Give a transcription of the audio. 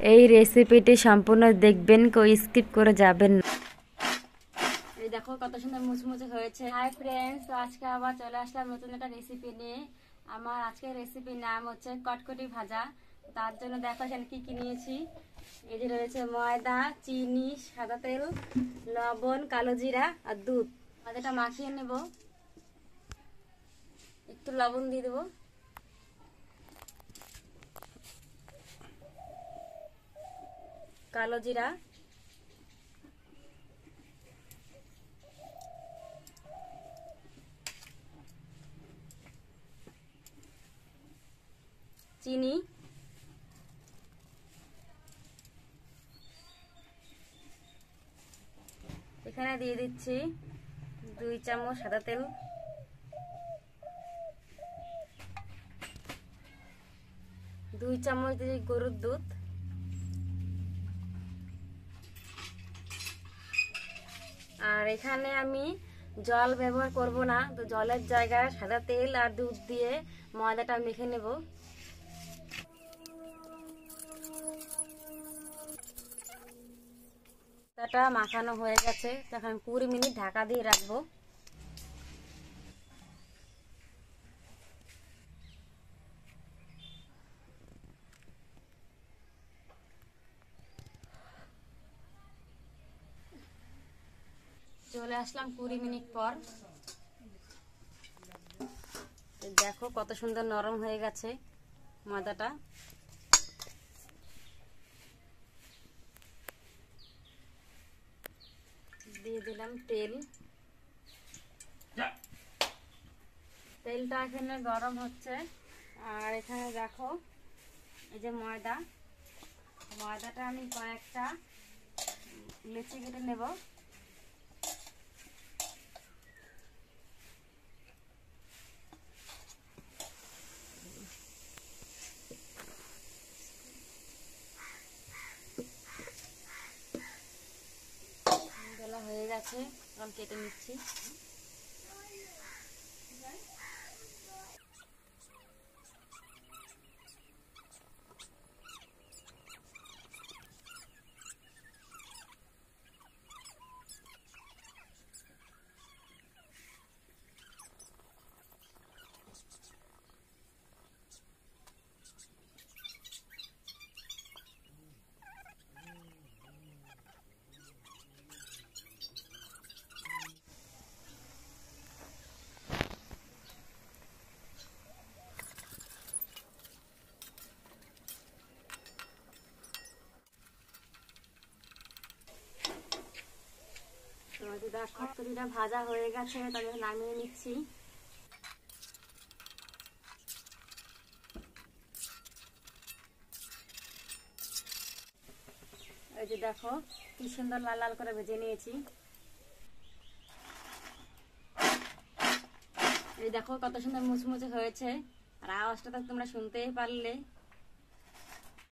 এই রেসিপিটি সম্পূর্ণ দেখবেন, কেউ স্কিপ করে যাবেন না। এই দেখো কত সুন্দর মুচমুচে হয়েছে। হাই ফ্রেন্ডস, তো আজকে আবার চলে আসলাম নতুন একটা রেসিপি নিয়ে। আমার আজকের রেসিপির নাম হচ্ছে কটকটি ভাজা। তার জন্য দেখো এখানে কি কি নিয়েছি। এই যে রয়েছে ময়দা, চিনি, সাদা তেল, লবণ, কালো জিরা আর দুধ। ময়দাটা মাখিয়ে নেব, একটু লবণ দিয়ে দেবো, কালো জিরা, চিনি, এখানে দিয়ে দিচ্ছি 2 চামচ সাদা তেল, 2 চামচ দিয়ে গরুর দুধ, আর এখানে আমি জল ব্যবহার করব না, তো জলের জায়গায় সাদা তেল আর দুধ দিয়ে ময়দাটা মেখে নেব। ময়দাটা মাখানো হয়ে গেছে, তখন 20 মিনিট ঢাকা দিয়ে রাখবো। চলে আসলাম 20 মিনিট পর। দেখো কত সুন্দর নরম হয়ে গেছে ময়দাটা। দিয়ে দিলাম তেল। তেলটা এখানে গরম হচ্ছে, আর এখানে দেখো এই যে ময়দাটা আমি কয়েকটা লেচি কেটে নেব। বেলা হয়ে গেছে, এখন কেটে নিচ্ছি। কটকটিটা ভাজা হয়ে গেছে, তাহলে নামিয়ে নিচ্ছি। এই যে দেখো কি সুন্দর লাল লাল করে ভেজে নিয়েছি। এই দেখো কত সুন্দর মুচমুচে হয়েছে, আর আওয়াজটা তো তোমরা শুনতেই পারলে।